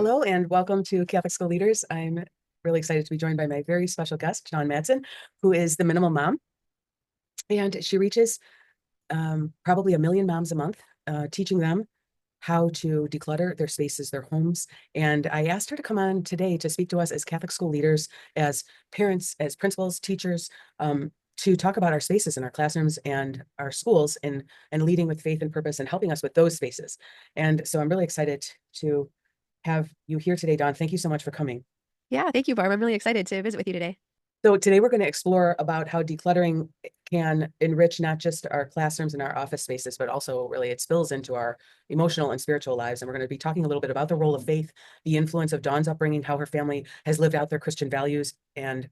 Hello and welcome to Catholic School Leaders. I'm really excited to be joined by my very special guest, John Madsen, who is the minimal mom. And she reaches probably 1 million moms a month, teaching them how to declutter their spaces, their homes. And I asked her to come on today to speak to us as Catholic school leaders, as parents, as principals, teachers, to talk about our spaces in our classrooms and our schools and leading with faith and purpose and helping us with those spaces. And so I'm really excited to have you here today, Dawn. Thank you so much for coming. Yeah, thank you, Barb. I'm really excited to visit with you today. So today we're going to explore about how decluttering can enrich not just our classrooms and our office spaces, but also really it spills into our emotional and spiritual lives. And we're going to be talking a little bit about the role of faith, the influence of Dawn's upbringing, how her family has lived out their Christian values, and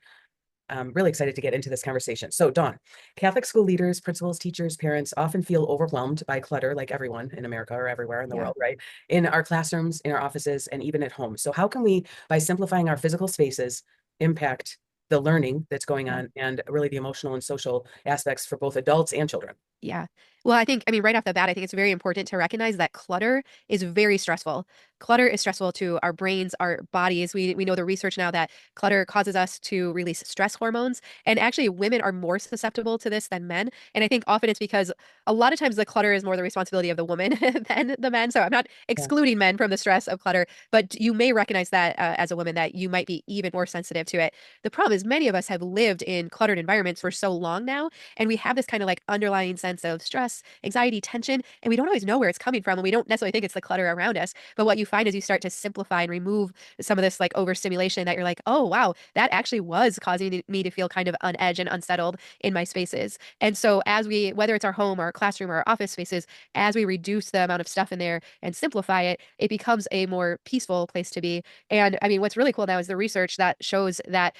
I'm really excited to get into this conversation. So Dawn, Catholic school leaders, principals, teachers, parents often feel overwhelmed by clutter, like everyone in America or everywhere in the Yeah. world, right? In our classrooms, in our offices, and even at home. So how can we, by simplifying our physical spaces, impact the learning that's going Yeah. on and really the emotional and social aspects for both adults and children? Yeah. Well, I mean, right off the bat, I think it's very important to recognize that clutter is very stressful. Clutter is stressful to our brains, our bodies. We know the research now that clutter causes us to release stress hormones. And actually, women are more susceptible to this than men. And I think often it's because a lot of times the clutter is more the responsibility of the woman than the men. So I'm not Yeah. excluding men from the stress of clutter, but you may recognize that as a woman that you might be even more sensitive to it. The problem is many of us have lived in cluttered environments for so long now, and we have this kind of like underlying sense of stress, anxiety, tension, and we don't always know where it's coming from. And we don't necessarily think it's the clutter around us. But what you find is you start to simplify and remove some of this like overstimulation that you're like, oh, wow, that actually was causing me to feel kind of on edge and unsettled in my spaces. And so, whether it's our home or our classroom or our office spaces, as we reduce the amount of stuff in there and simplify it, it becomes a more peaceful place to be. And I mean, what's really cool now is the research that shows that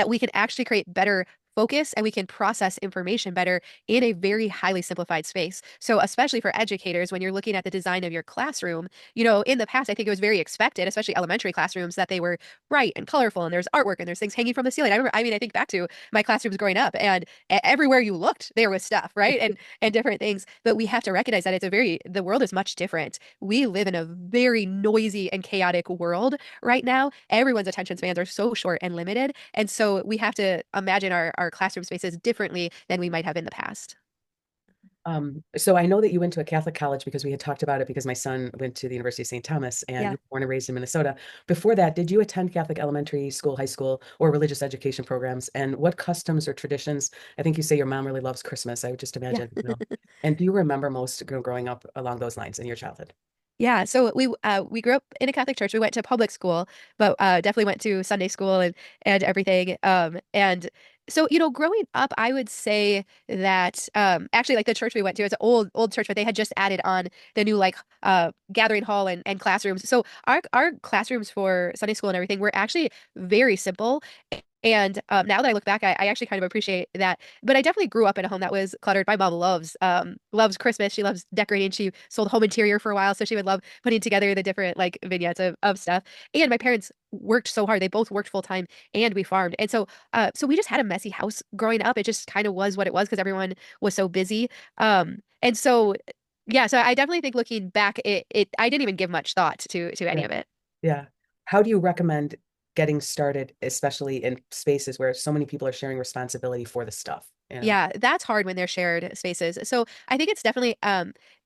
we can actually create better focus and we can process information better in a very highly simplified space. So especially for educators, when you're looking at the design of your classroom, in the past, I think it was very expected, especially elementary classrooms, that they were bright and colorful and there's artwork and there's things hanging from the ceiling. I think back to my classrooms growing up and everywhere you looked, there was stuff, right? And different things. But we have to recognize that the world is much different. We live in a very noisy and chaotic world right now. Everyone's attention spans are so short and limited. And so we have to imagine our classroom spaces differently than we might have in the past. So I know that you went to a Catholic college because we had talked about it because my son went to the University of St. Thomas and Yeah. you were born and raised in Minnesota. Before that, did you attend Catholic elementary school, high school, or religious education programs? And what customs or traditions? I think you say your mom really loves Christmas. I would just Yeah. imagine, And do you remember most growing up along those lines in your childhood? Yeah, so we grew up in a Catholic church. We went to public school, but definitely went to Sunday school and everything. And so growing up, I would say that actually, like the church we went to, it's an old church, but they had just added on the new like gathering hall and classrooms. So our classrooms for Sunday school and everything were actually very simple. And now that I look back, I actually kind of appreciate that. But I definitely grew up in a home that was cluttered. My mom loves Christmas. She loves decorating. She sold home interior for a while, so she would love putting together the different like vignettes of stuff. And my parents worked so hard. They both worked full time and we farmed. And so we just had a messy house growing up. It just kind of was what it was because everyone was so busy. And so yeah, so I definitely think looking back, it I didn't even give much thought to Yeah. any of it. Yeah. How do you recommend getting started, especially in spaces where so many people are sharing responsibility for the stuff? Yeah, that's hard when they're shared spaces. So I think it's definitely,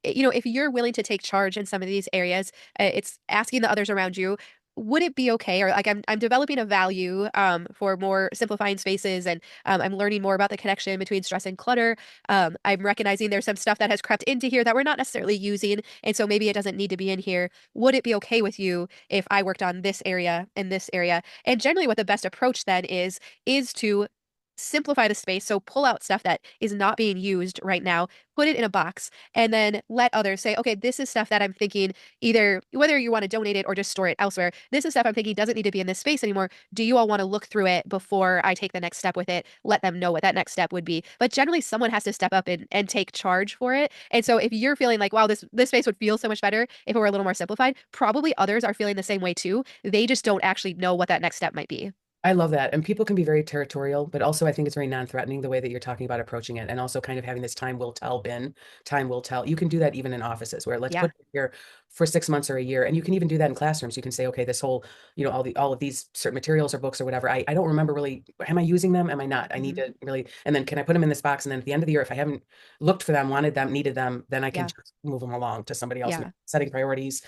if you're willing to take charge in some of these areas, it's asking the others around you, would it be okay? Or like I'm developing a value for more simplifying spaces, and I'm learning more about the connection between stress and clutter. I'm recognizing there's some stuff that has crept into here that we're not necessarily using, and so maybe it doesn't need to be in here. Would it be okay with you if I worked on this area and this area? And generally, what the best approach then is to simplify the space. So pull out stuff that is not being used right now, put it in a box, and then let others say, okay, this is stuff that I'm thinking either whether you want to donate it or just store it elsewhere. This is stuff I'm thinking doesn't need to be in this space anymore. Do you all want to look through it before I take the next step with it? Let them know what that next step would be. But generally someone has to step up and take charge for it. And so if you're feeling like, wow, this space would feel so much better if it were a little more simplified, probably others are feeling the same way too. They just don't actually know what that next step might be. I love that. And people can be very territorial, but also I think it's very non-threatening the way that you're talking about approaching it. And also kind of having this time will tell bin, time will tell. You can do that even in offices where let's Yeah. put it here for 6 months or a year. And you can even do that in classrooms. You can say, okay, this whole, all of these certain materials or books or whatever, I don't remember really, am I using them? Am I not? I need Hmm. to really, and then can I put them in this box? And then at the end of the year, if I haven't looked for them, wanted them, needed them, then I can Yeah. just move them along to somebody else, Yeah. setting priorities.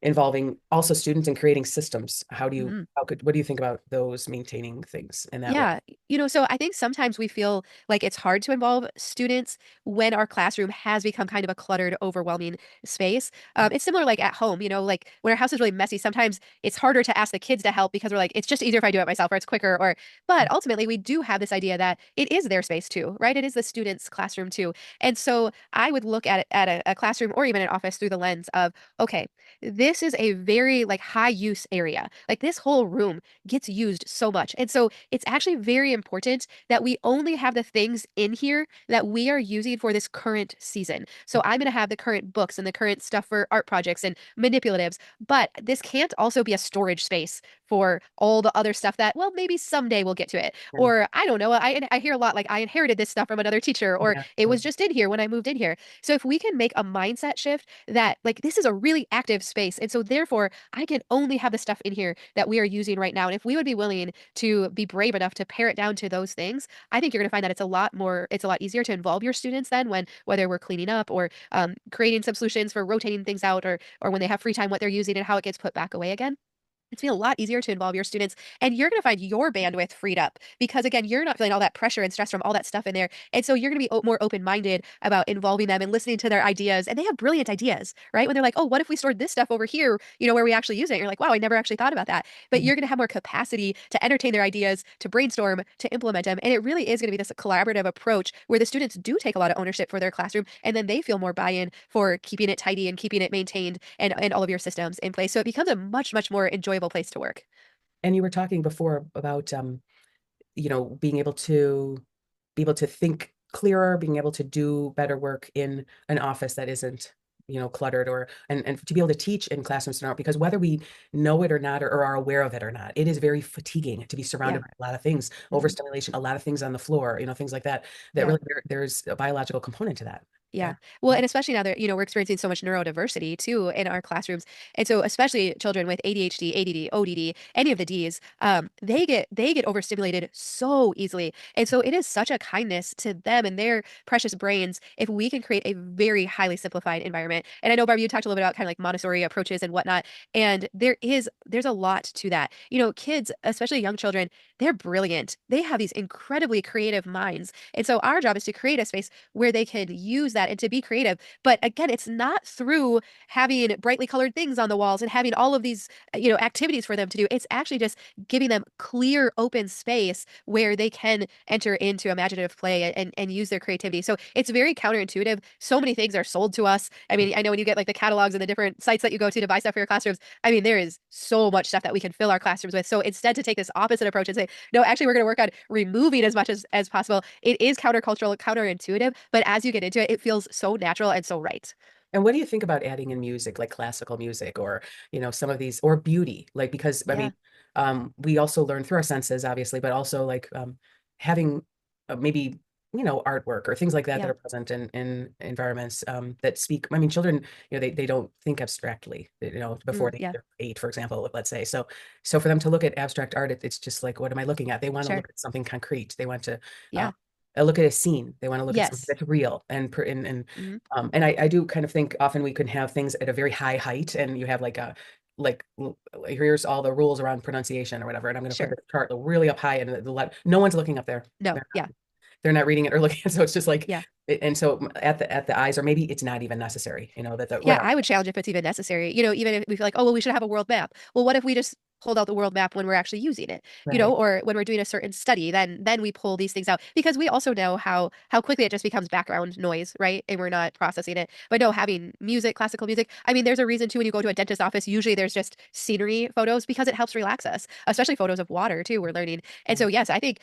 Involving also students and creating systems. Mhm. What do you think about those maintaining things in that way? Yeah, so I think sometimes we feel like it's hard to involve students when our classroom has become kind of a cluttered, overwhelming space. It's similar like at home, like when our house is really messy, sometimes it's harder to ask the kids to help because we're like, it's just easier if I do it myself or it's quicker but ultimately we do have this idea that it is their space too, right? It is the student's classroom too. And so I would look at it at a classroom or even an office through the lens of, okay, this is a very like high use area. Like this whole room gets used so much. And so it's actually very important that we only have the things in here that we are using for this current season. So I'm going to have the current books and the current stuff for art projects and manipulatives, but this can't also be a storage space for all the other stuff that, well, maybe someday we'll get to it. Yeah, Or I don't know, I hear a lot like I inherited this stuff from another teacher or yeah, it was absolutely. just in here when I moved in here. So if we can make a mindset shift that like this is a really active space and so therefore I can only have the stuff in here that we are using right now. And if we would be willing to be brave enough to pare it down to those things, I think you're going to find that it's a lot easier to involve your students then when whether we're cleaning up or creating some solutions for rotating things out or when they have free time, what they're using and how it gets put back away again. It's been a lot easier to involve your students, and you're going to find your bandwidth freed up because, again, you're not feeling all that pressure and stress from all that stuff in there. And so you're going to be more open minded about involving them and listening to their ideas. And they have brilliant ideas, right? When they're like, oh, what if we stored this stuff over here, where we actually use it? And you're like, wow, I never actually thought about that. But Mhm. you're going to have more capacity to entertain their ideas, to brainstorm, to implement them. And it really is going to be this collaborative approach where the students do take a lot of ownership for their classroom and then they feel more buy in for keeping it tidy and keeping it maintained and all of your systems in place. So it becomes a much, much more enjoyable place to work. And you were talking before about being able to think clearer, being able to do better work in an office that isn't, cluttered and to be able to teach in classrooms now, because whether we know it or not or are aware of it or not, it is very fatiguing to be surrounded Yeah. by a lot of things, Mhm. overstimulation, a lot of things on the floor, things like that, that Yeah. really there's a biological component to that. Yeah. Yeah. Well, and especially now that, we're experiencing so much neurodiversity too in our classrooms. And so especially children with ADHD, ADD, ODD, any of the Ds, they get overstimulated so easily. And so it is such a kindness to them and their precious brains if we can create a very highly simplified environment. And I know, Barb, you talked a little bit about kind of like Montessori approaches and whatnot. And there's a lot to that. Kids, especially young children, they're brilliant. They have these incredibly creative minds. And so our job is to create a space where they can use that and to be creative. But again, it's not through having brightly colored things on the walls and having all of these, activities for them to do. It's actually just giving them clear, open space where they can enter into imaginative play and use their creativity. So it's very counterintuitive. So many things are sold to us. I mean, I know when you get like the catalogs and the different sites that you go to buy stuff for your classrooms, I mean, there is so much stuff that we can fill our classrooms with. So instead to take this opposite approach and say, no, actually, we're going to work on removing as much as possible. It is countercultural, counterintuitive, but as you get into it, it feels so natural and so right. And what do you think about adding in music, like classical music or, some of these, or beauty? Like, because I Yeah. mean, we also learn through our senses, obviously, but also like having maybe, artwork or things like that that Yeah. are present in environments that speak. I mean, children, they don't think abstractly, before Yeah. they're 8, for example, let's say. So for them to look at abstract art, it's just like, what am I looking at? They want to Sure. look at something concrete. They want to uh, Yeah. look at a scene. They want to look at something Yes. that's real and Mhm. I do kind of think often we could have things at a very high height, and you have like here's all the rules around pronunciation or whatever, and I'm going to put Sure. the chart really up high, and no one's looking up there. No. They're Yeah. they're not reading it or looking, so it's just like, Yeah. and so at the eyes, or maybe it's not even necessary, that the Yeah, whatever. I would challenge if it's even necessary. Even if we feel like, oh, well, we should have a world map. Well, what if we just pulled out the world map when we're actually using it, Right. or when we're doing a certain study, then we pull these things out because we also know how quickly it just becomes background noise, right? And we're not processing it. But no, having music, classical music. I mean, there's a reason too when you go to a dentist office, usually there's just scenery photos because it helps relax us, especially photos of water too. We're learning, and so yes, I think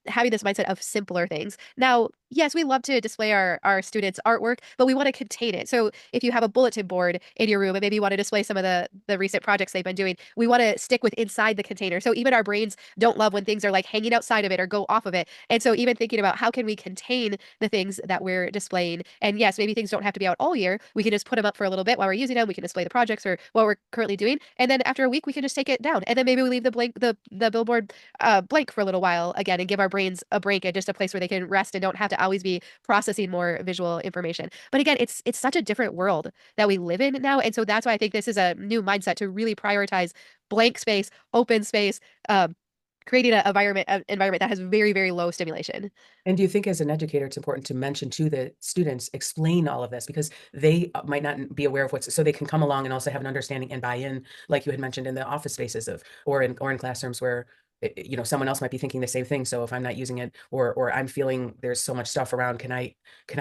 having this mindset of simpler things now. Yes, we love to display our students' artwork, but we want to contain it. So if you have a bulletin board in your room and maybe you want to display some of the recent projects they've been doing, we want to stick with inside the container. So even our brains don't love when things are like hanging outside of it or go off of it. And so even thinking about how can we contain the things that we're displaying. And yes, maybe things don't have to be out all year. We can just put them up for a little bit while we're using them. We can display the projects or what we're currently doing. And then after a week, we can just take it down. And then maybe we leave the billboard blank for a little while again and give our brains a break and just a place where they can rest and don't have to always be processing more visual information. But again, it's such a different world that we live in now. And so that's why I think this is a new mindset to really prioritize blank space, open space, creating an environment that has very, very low stimulation. And do you think as an educator, it's important to mention to the students, explain all of this because they might not be aware of what's, so they can come along and also have an understanding and buy in, like you had mentioned in the office spaces of, or in classrooms where, someone else might be thinking the same thing. So if I'm not using it or I'm feeling there's so much stuff around, can I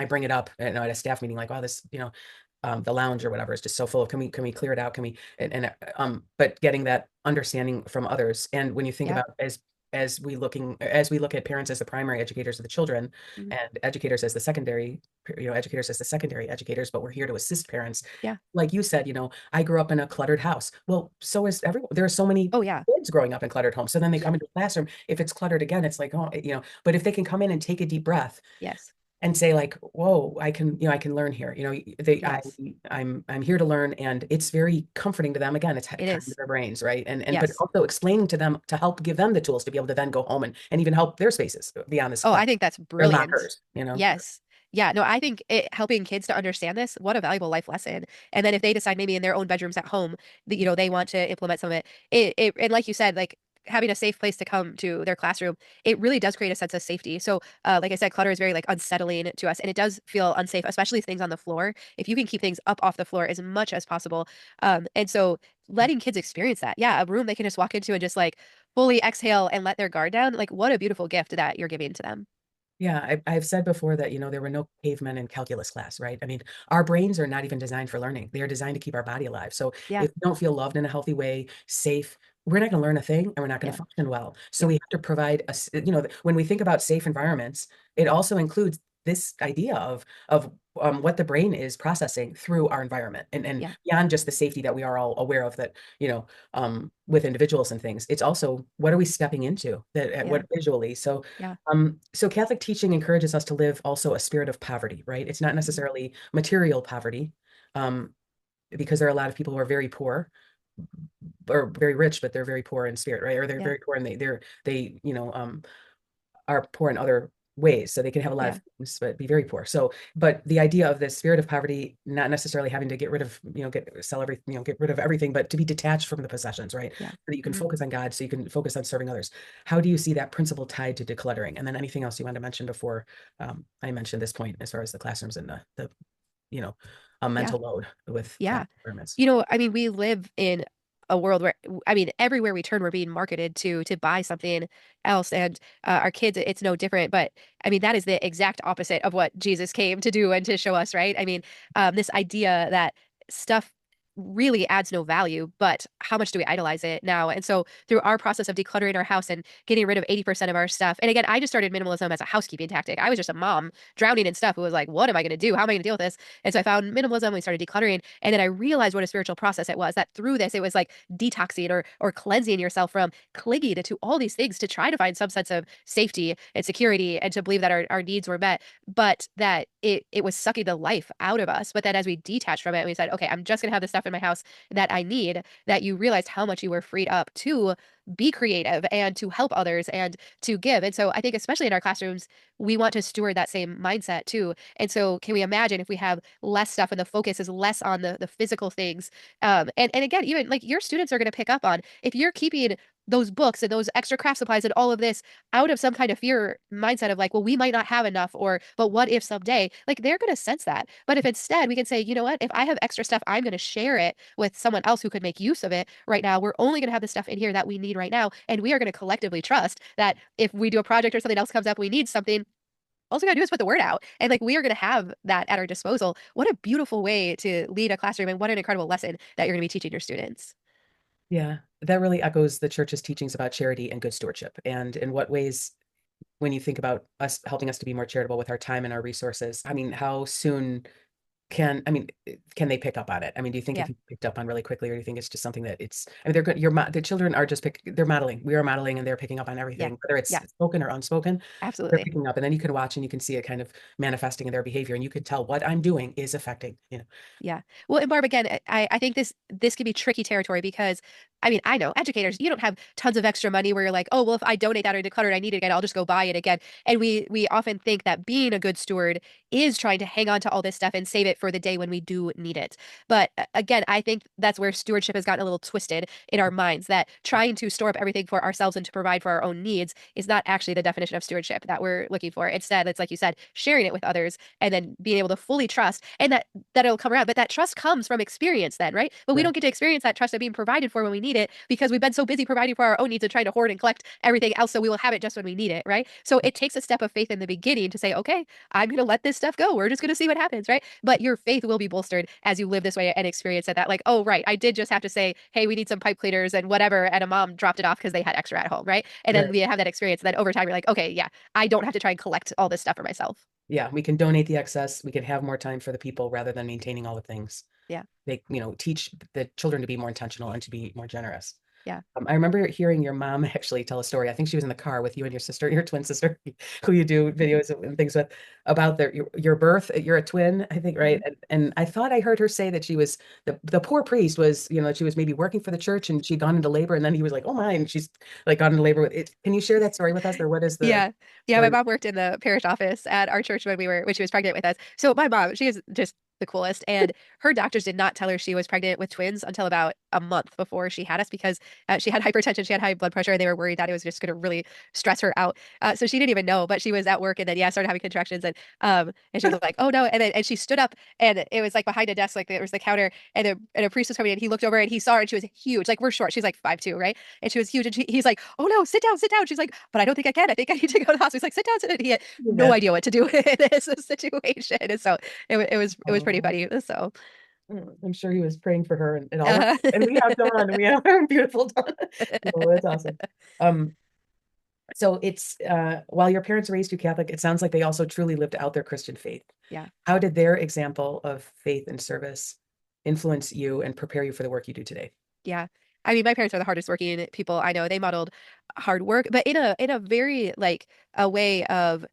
bring it up at a staff meeting like, oh, this, the lounge or whatever is just so full of, can we clear it out? Can we, but getting that understanding from others. And when you think Yeah. about as we look at parents as the primary educators of the children Mhm. and educators as the secondary, educators as the secondary educators, but we're here to assist parents. Yeah. Like you said, I grew up in a cluttered house. Well, so is everyone. There are so many Oh yeah. kids growing up in cluttered homes. So then they come into the classroom. If it's cluttered again, it's like, oh, but if they can come in and take a deep breath Yes. and say like, whoa, I can learn here. Yes. I'm here to learn, and it's very comforting to them. Again, it's It kind of is. their brains, right? And but Yes. also explaining to them to help give them the tools to be able to then go home and even help their spaces beyond this Oh, class, I think that's their brilliant. lockers. Yes. Yeah, no, I think helping kids to understand this, what a valuable life lesson. And then if they decide maybe in their own bedrooms at home that, they want to implement some of it, and like you said, like having a safe place to come to their classroom, it really does create a sense of safety. So, like I said, clutter is very like unsettling to us, and it does feel unsafe, especially things on the floor. If you can keep things up off the floor as much as possible, and so letting kids experience that, yeah, a room they can just walk into and just like fully exhale and let their guard down, like what a beautiful gift that you're giving to them. Yeah, I've said before that, there were no cavemen in calculus class, right? I mean, our brains are not even designed for learning. They are designed to keep our body alive. So Yeah, if we don't feel loved in a healthy way, safe, we're not going to learn a thing and we're not going to yeah, function well. So yeah, we have to provide when we think about safe environments, it also includes this idea of what the brain is processing through our environment and yeah, beyond just the safety that we are all aware of that, with individuals and things. It's also what are we stepping into that yeah, what visually. yeah. So Catholic teaching encourages us to live also a spirit of poverty, right? It's not Mhm. necessarily material poverty, um, because there are a lot of people who are very poor or very rich, but they're very poor in spirit, right? Or they're Yeah, very poor and are poor in other ways. So they can have a lot yeah, of things, but be very poor. So, but the idea of this spirit of poverty, not necessarily having to get rid of, sell everything, get rid of everything, but to be detached from the possessions, right? yeah. So that you can Mhm. focus on God, so you can focus on serving others. How do you see that principle tied to decluttering? And then anything else you want to mention before I mentioned this point as far as the classrooms and the you know, a Yeah. mental load with Yeah. class environments? I mean, we live in a world where, I mean, everywhere we turn, we're being marketed to buy something else, and our kids, it's no different. But I mean, that is the exact opposite of what Jesus came to do and to show us, right? I mean, this idea that stuff really adds no value, but how much do we idolize it now? And so through our process of decluttering our house and getting rid of 80% of our stuff, and again, I just started minimalism as a housekeeping tactic. I was just a mom drowning in stuff who was like, what am I going to do? How am I going to deal with this? And so I found minimalism, we started decluttering, and then I realized what a spiritual process it was, that through this, it was like detoxing or cleansing yourself from clinging to all these things to try to find some sense of safety and security and to believe that our needs were met, but that it was sucking the life out of us. But then as we detached from it, we said, okay, I'm just gonna have the stuff in my house that I need, that you realized how much you were freed up to be creative and to help others and to give. And so I think especially in our classrooms, we want to steward that same mindset too. And so can we imagine if we have less stuff and the focus is less on the physical things? And again, even like your students are going to pick up on if you're keeping those books and those extra craft supplies and all of this out of some kind of fear mindset of like, well, we might not have enough, or but what if someday? Like they're going to sense that. But if instead we can say, you know what, if I have extra stuff, I'm going to share it with someone else who could make use of it right now. We're only going to have the stuff in here that we need right now. And we are going to collectively trust that if we do a project or something else comes up, we need something, all we gotta do is put the word out. And like we are gonna have that at our disposal. What a beautiful way to lead a classroom and what an incredible lesson that you're gonna be teaching your students. Yeah, that really echoes the church's teachings about charity and good stewardship. And in what ways when you think about us helping us to be more charitable with our time and our resources, I mean, how soon can they pick up on it? I mean, do you think it Yeah. can be picked up on really quickly, or do you think it's just something that it's, I mean, they're good, the children are just they're modeling. We are modeling and they're picking up on Yeah. everything, whether it's Yeah. spoken or unspoken, they're Absolutely. picking up. And then you can watch and you can see it kind of manifesting in their behavior, and you can tell what I'm doing is affecting, you know. Yeah. Well, and Barb, again, I think this can be tricky territory because I mean, I know educators, you don't have tons of extra money where you're like, oh, well, if I donate that or declutter it, I need it again, I'll just go buy it again. And we often think that being a good steward is trying to hang on to all this stuff and save it for the day when we do need it. But again, I think that's where stewardship has gotten a little twisted in our minds, that trying to store up everything for ourselves and to provide for our own needs is not actually the definition of stewardship that we're looking for. Instead, it's like you said, sharing it with others and then being able to fully trust, and that it'll come around. But that trust comes from experience then, right? But we Right, don't get to experience that trust of being provided for when we need it because we've been so busy providing for our own needs and trying to hoard and collect everything else so we will have it just when we need it, right? So it takes a step of faith in the beginning to say, okay, I'm going to let this stuff go. We're just going to see what happens, right? But your faith will be bolstered as you live this way and experience it, that like, oh, right, I did just have to say, hey, we need some pipe cleaners and whatever, and a mom dropped it off because they had extra at home, right? And right. then we have that experience. And then over time, you're like, okay, yeah, I don't have to try and collect all this stuff for myself. Yeah, we can donate the excess. We can have more time for the people rather than maintaining all the things. Yeah, They, teach the children to be more intentional and to be more generous. yeah. I remember hearing your mom actually tell a story. I think she was in the car with you and your sister, your twin sister, who you do videos and things with, about your birth. You're a twin, I think, right? Mhm. And I thought I heard her say that she was the poor priest was, she was maybe working for the church and she'd gone into labor, and then he was like, "Oh my," and she's like gone into labor with it. Can you share that story with us, or what is the Yeah. Yeah, my story? mom worked in the parish office at our church when she was pregnant with us. So my mom, she is just the coolest. And her doctors did not tell her she was pregnant with twins until about a month before she had us because she had hypertension, she had high blood pressure, and they were worried that it was just going to really stress her out. So she didn't even know, but she was at work and then yeah, started having contractions, and she was like, "Oh no!" And she stood up, and it was like behind a desk, like there was the counter, and a priest was coming in. He looked over and he saw her, and she was huge. Like we're short, she's like 5'2", right? And she was huge, and he's like, "Oh no, sit down, sit down." She's like, "But I don't think I can. I think I need to go to the hospital." He's like, "Sit down, sit down." He had no Yeah. idea what to do in this situation, and so it was pretty Oh, funny. So, I'm sure he was praying for her, and it all worked. uh, And we have Dawn, and we have our beautiful Dawn. Oh, that's awesome. Um, so it's while your parents raised you Catholic, it sounds like they also truly lived out their Christian faith. yeah. How did their example of faith and service influence you and prepare you for the work you do today? Yeah. I mean, my parents are the hardest working people I know. They modeled hard work, but in a very like a way of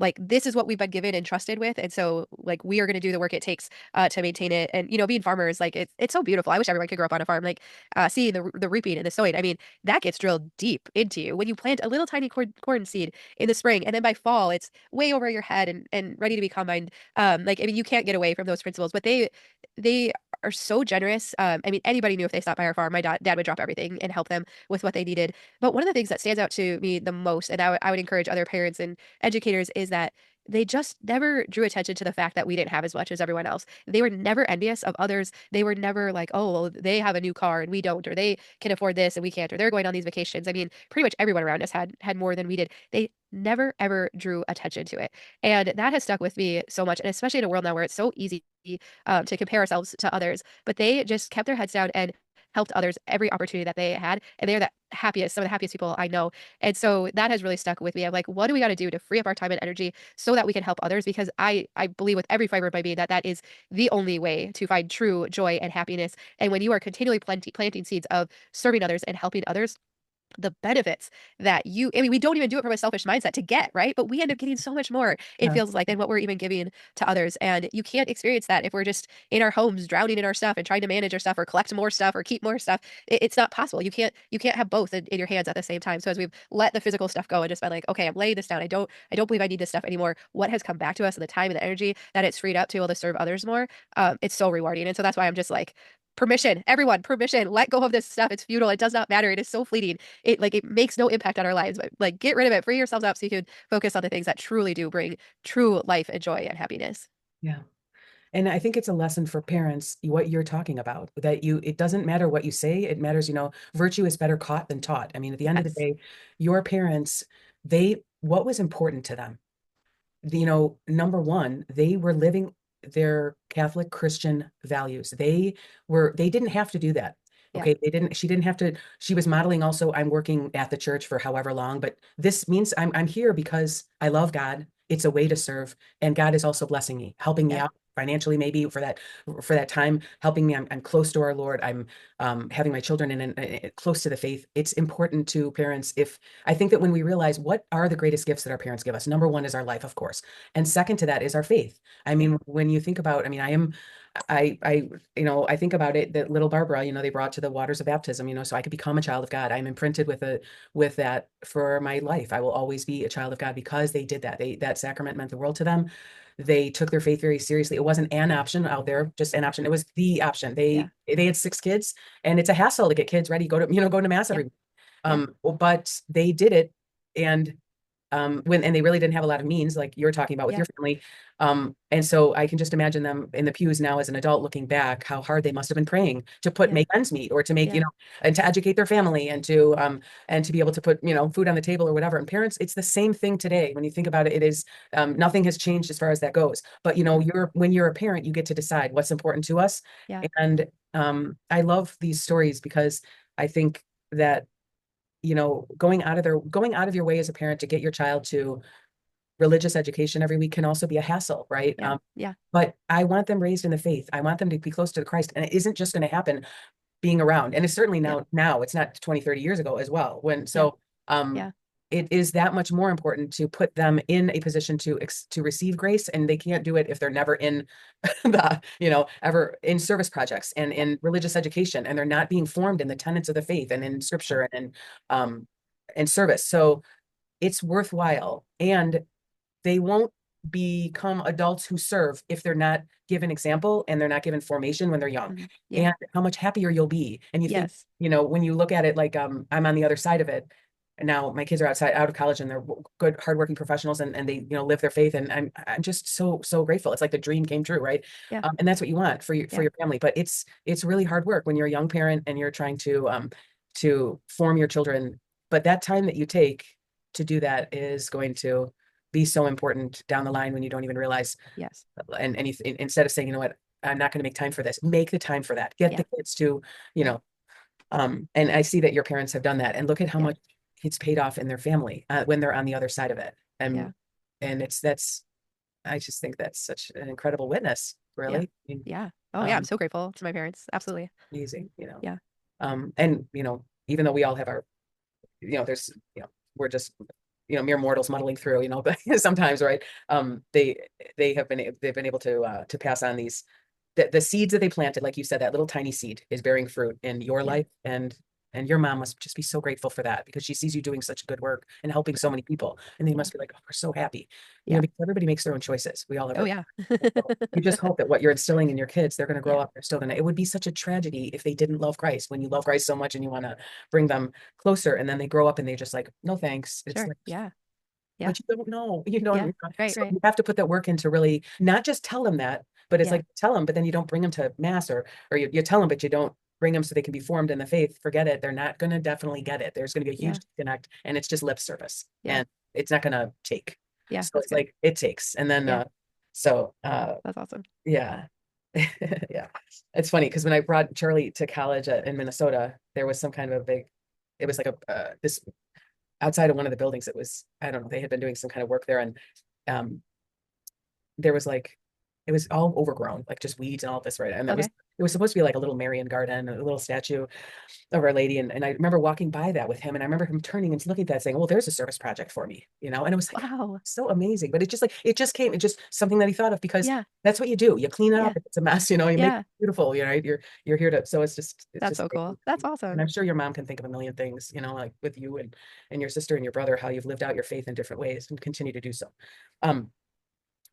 like this is what we've been given and trusted with, and so like we are going to do the work it takes to maintain it. And being farmers, like it's so beautiful. I wish everyone could grow up on a farm. Like seeing the reaping and the sowing. I mean, that gets drilled deep into you when you plant a little tiny corn seed in the spring, and then by fall it's way over your head and ready to be combined. Like I mean, you can't get away from those principles, but they are so generous. I mean, anybody knew if they stopped by our farm, my dad would drop everything and help them with what they needed. But one of the things that stands out to me the most, and I would encourage other parents and educators, is that they just never drew attention to the fact that we didn't have as much as everyone else. They were never envious of others. They were never like, oh, well, they have a new car and we don't, or they can afford this and we can't, or they're going on these vacations. I mean, pretty much everyone around us had more than we did. They never ever drew attention to it. And that has stuck with me so much. And especially in a world now where it's so easy to compare ourselves to others, but they just kept their heads down and helped others every opportunity that they had. And they're the happiest, some of the happiest people I know. And so that has really stuck with me. I'm like, what do we got to do to free up our time and energy so that we can help others? Because I believe with every fiber of my being that that is the only way to find true joy and happiness. And when you are continually planting seeds of serving others and helping others, the benefits that I mean, we don't even do it from a selfish mindset to get, right? But we end up getting so much more, it Yeah, feels like, than what we're even giving to others. And you can't experience that if we're just in our homes, drowning in our stuff and trying to manage our stuff or collect more stuff or keep more stuff. It's not possible. You can't have both in your hands at the same time. So as we've let the physical stuff go and just been like, okay, I'm laying this down. I don't believe I need this stuff anymore. What has come back to us and the time and the energy that it's freed up to be able to serve others more? It's so rewarding. And so that's why I'm just like, permission, everyone, permission, let go of this stuff. It's futile. It does not matter. It is so fleeting. It makes no impact on our lives. But like get rid of it, free yourselves up so you can focus on the things that truly do bring true life and joy and happiness. yeah. And I think it's a lesson for parents, what you're talking about, that it doesn't matter what you say, it matters, virtue is better caught than taught. I mean, at the end of the Yes. day, your parents, what was important to them? Number one, they were living their Catholic Christian values. They didn't have to do that. Yeah. Okay, she didn't have to, she was modeling also, I'm working at the church for however long, but this means I'm here because I love God. It's a way to serve, and God is also blessing me, helping me Yeah. out financially, maybe for that time, helping me. I'm close to our Lord. I'm having my children close to the faith. It's important to parents. If I think that when we realize what are the greatest gifts that our parents give us, number one is our life, of course, and second to that is our faith. I Yeah. mean, when you think about, I mean, I think about it that little Barbara, they brought to the waters of baptism, so I could become a child of God. I'm imprinted with that for my life. I will always be a child of God because they did that. That sacrament meant the world to them. They took their faith very seriously. It wasn't an option out there, just an option. It was the option. Yeah. They had 6 kids, and it's a hassle to get kids ready, go to mass Yeah. every week. Yeah. But they did it, and and they really didn't have a lot of means, like you're talking about with Yeah. your family. And so I can just imagine them in the pews now as an adult looking back, how hard they must have been praying to Yeah. make ends meet, or to make, Yeah. and to educate their family, and to be able to put, food on the table or whatever. And parents, it's the same thing today. When you think about it, it is, nothing has changed as far as that goes. But Mhm. when you're a parent, you get to decide what's important to us. Yeah. And I love these stories because I think that, going out of your way as a parent to get your child to religious education every week can also be a hassle, right? Yeah. Yeah. But I want them raised in the faith. I want them to be close to Christ. And it isn't just going to happen being around. And it's certainly Yeah. now it's not 20, 30 years ago as well. Yeah. Um, Yeah. it is that much more important to put them in a position to receive grace. And they can't do it if they're never in ever in service projects and Yeah. in religious education, and they're not being formed in the tenets of the faith and in Yeah. scripture um, and service. So it's worthwhile. And they won't become adults who serve if they're not given example and they're not given formation when they're young. Mhm. Yeah. And how much happier you'll be. And you think, Yes. when you look at it, like, I'm on the other side of it. And now my kids are out of college, and they're good, hardworking professionals, and they, live their faith. And I'm just so, so grateful. It's like the dream came true, right? Yeah. And that's what you want for Yeah. your family. But it's really hard work when you're a young parent and you're trying to form your children. But that time that you take to do that is going to be so important down the line when you don't even realize. Yes. And instead of saying, you know what, I'm not going to make time for this, make the time for that. Get Yeah. the kids to, you Yeah. know, and I see that your parents have done that, and look at how Yeah. much it's paid off in their family when they're on the other side of it. Yeah. And I just think that's such an incredible witness, Yeah. really. I mean, Yeah. Oh yeah. I'm um, so grateful to my parents. Absolutely. amazing, Yeah. and even though we all have our, there's, we're just, mere mortals muddling through, but sometimes, right? They've been able to pass on the seeds that they planted, like you said, that little tiny seed is bearing fruit in your Yeah. life. And your mom must just be so grateful for that, because she sees you doing such good work and helping so Yeah. many people. And they Yeah. must be like, oh, we're so happy, Yeah. because everybody makes their own choices. We all have Oh our, yeah. so you just hope that what you're instilling in your kids, they're going to grow Yeah. up, they're still going to, it would be such a tragedy if they didn't love Christ. When you love Christ so much and you want to bring them closer, and then they grow up and they just like, no, thanks. It's Sure. like, Yeah. Yeah. but you don't know, you don't. Yeah. Right. So Right. you have to put that work in to really not just tell them that, but it's Yeah. like, tell them, but then you don't bring them to mass, or you tell them, but you don't bring them so they can be formed in the faith. Forget it. They're not going to definitely get it. There's going to be a huge Yeah. disconnect, and it's just lip service, Yeah. and it's not going to take. Yeah. So That's it's good. like it takes. And then, Yeah. so, That's awesome. yeah. Yeah. It's funny because when I brought Charlie to college in Minnesota, there was some kind of a big, it was like this outside of one of the buildings. It was, I don't know, they had been doing some kind of work there, and um, there was like, it was all overgrown, like just weeds and all this, right? And Okay. it was supposed to be like a little Marian garden, a little statue of Our Lady. And I remember walking by that with him, and I remember him turning and looking at that saying, well, there's a service project for me, and it was like Wow. so amazing. But it just something that he thought of, because Yeah. that's what you do. You clean it Yeah. up if it's a mess, you make it Yeah. beautiful, you're here to, so it's That's just so great. cool. That's And awesome. I'm sure your mom can think of a million things, like with you and your sister and your brother, how you've lived out your faith in different ways and continue to do so.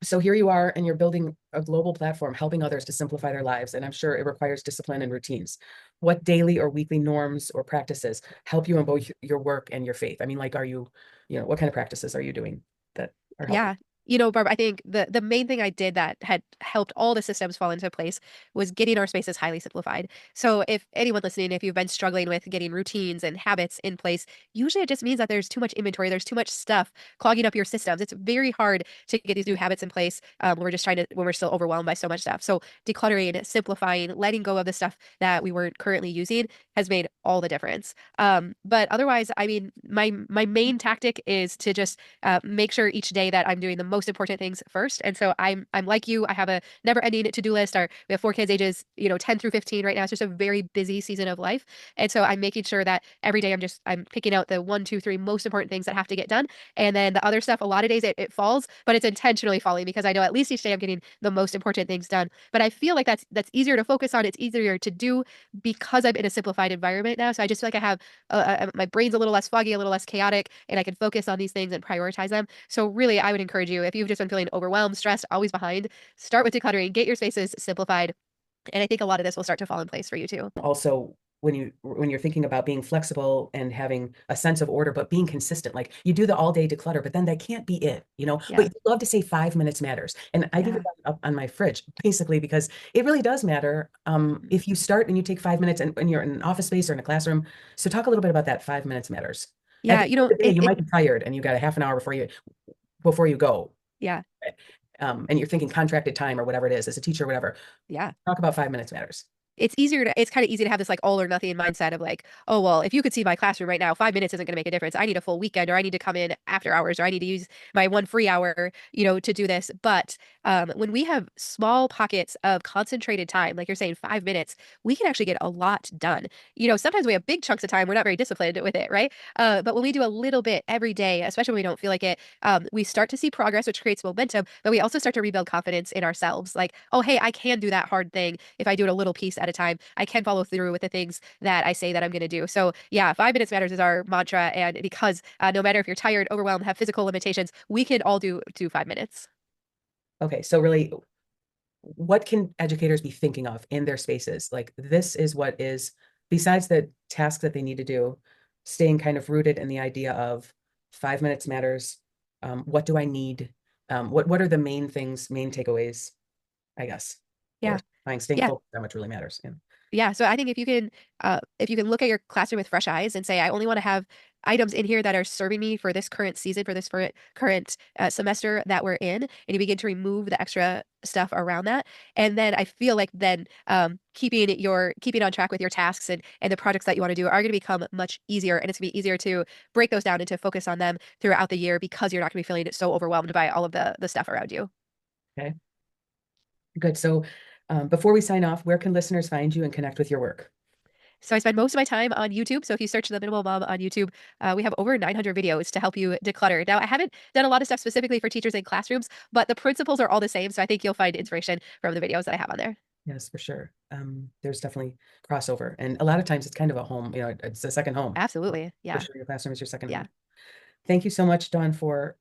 So here you are, and you're building a global platform, helping others to simplify their lives. And I'm sure it requires discipline and routines. What daily or weekly norms or practices help you in both your work and your faith? I mean, like, what kind of practices are you doing that are helping? Yeah. Barb, I think the main thing I did that had helped all the systems fall into place was getting our spaces highly simplified. So if anyone listening, if you've been struggling with getting routines and habits in place, usually it just means that there's too much inventory, there's too much stuff clogging up your systems. It's very hard to get these new habits in place when we're just trying to when we're still overwhelmed by so much stuff. So decluttering, simplifying, letting go of the stuff that we weren't currently using has made all the difference. But otherwise, I mean, my main tactic is to just make sure each day that I'm doing the most important things first. And so I'm like you. I have a never-ending to-do list. We have 4 kids, ages 10 through 15 right now. It's just a very busy season of life, and so I'm making sure that every day I'm picking out the 1, 2, 3 most important things that have to get done, and then the other stuff. A lot of days it falls, but it's intentionally falling because I know at least each day I'm getting the most important things done. But I feel like that's easier to focus on. It's easier to do because I'm in a simplified environment now. So I just feel like I have my brain's a little less foggy, a little less chaotic, and I can focus on these things and prioritize them. So really, I would encourage you, if you've just been feeling overwhelmed, stressed, always behind, start with decluttering, get your spaces simplified. And I think a lot of this will start to fall in place for you too. Also, when you're thinking about being flexible and having a sense of order, but being consistent, like you do the all day declutter, but then that can't be it, but Yeah. you love to say 5 minutes matters. And I've even Yeah. got it up on my fridge, basically, because it really does matter. If you start and you take 5 minutes and when you're in an office space or in a classroom. So talk a little bit about that 5 minutes matters. At Yeah. the end of the day, It, you it, might be tired and you got a half an hour before you go. yeah. And you're thinking contracted time or whatever it is as a teacher or whatever. Yeah. Talk about 5 minutes matters. It's kind of easy to have this like all or nothing mindset of like, oh, well, if you could see my classroom right now, 5 minutes isn't going to make a difference. I need a full weekend, or I need to come in after hours, or I need to use my one free hour, to do this. But when we have small pockets of concentrated time, like you're saying, 5 minutes, we can actually get a lot done. Sometimes we have big chunks of time. We're not very disciplined with it, right? But when we do a little bit every day, especially when we don't feel like it, we start to see progress, which creates momentum, but we also start to rebuild confidence in ourselves. Like, oh, hey, I can do that hard thing if I do it a little piece at a time. I can follow through with the things that I say that I'm going to do. So, yeah, 5 minutes matters is our mantra. And because no matter if you're tired, overwhelmed, have physical limitations, we can all do 5 minutes. Okay, so really, what can educators be thinking of in their spaces? Like this is what is, besides the task that they need to do, staying kind of rooted in the idea of 5 minutes matters. What do I need? What are the main things, main takeaways, I guess, or Yeah. staying Yeah. focused on what's really matters. Yeah. Yeah, so I think if you can look at your classroom with fresh eyes and say, I only want to have items in here that are serving me for this current season, for this current semester that we're in, and you begin to remove the extra stuff around that, and then I feel like then keeping on track with your tasks and the projects that you want to do are going to become much easier, and it's going to be easier to break those down and to focus on them throughout the year because you're not going to be feeling so overwhelmed by all of the stuff around you. Okay, good. So before we sign off, where can listeners find you and connect with your work? So I spend most of my time on YouTube. So if you search the Minimal Mom on YouTube, we have over 900 videos to help you declutter. Now, I haven't done a lot of stuff specifically for teachers in classrooms, but the principles are all the same. So I think you'll find inspiration from the videos that I have on there. Yes, for sure. There's definitely crossover, and a lot of times it's kind of a home. It's a second home. Absolutely. For Yeah. sure, your classroom is your second Yeah. home. Thank you so much, Dawn, for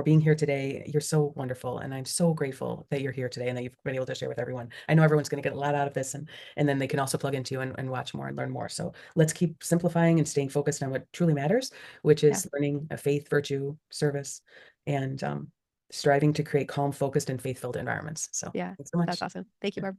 being here today. You're so wonderful, and I'm so grateful that you're here today and that you've been able to share with everyone. I know everyone's going to get a lot out of this, and then they can also plug into you and watch more and learn more. So let's keep simplifying and staying focused on what truly matters, which Yeah. is learning a faith, virtue, service, and striving to create calm, focused, and faith-filled environments. So Yeah. thanks so That's much. awesome. Thank you, Barb.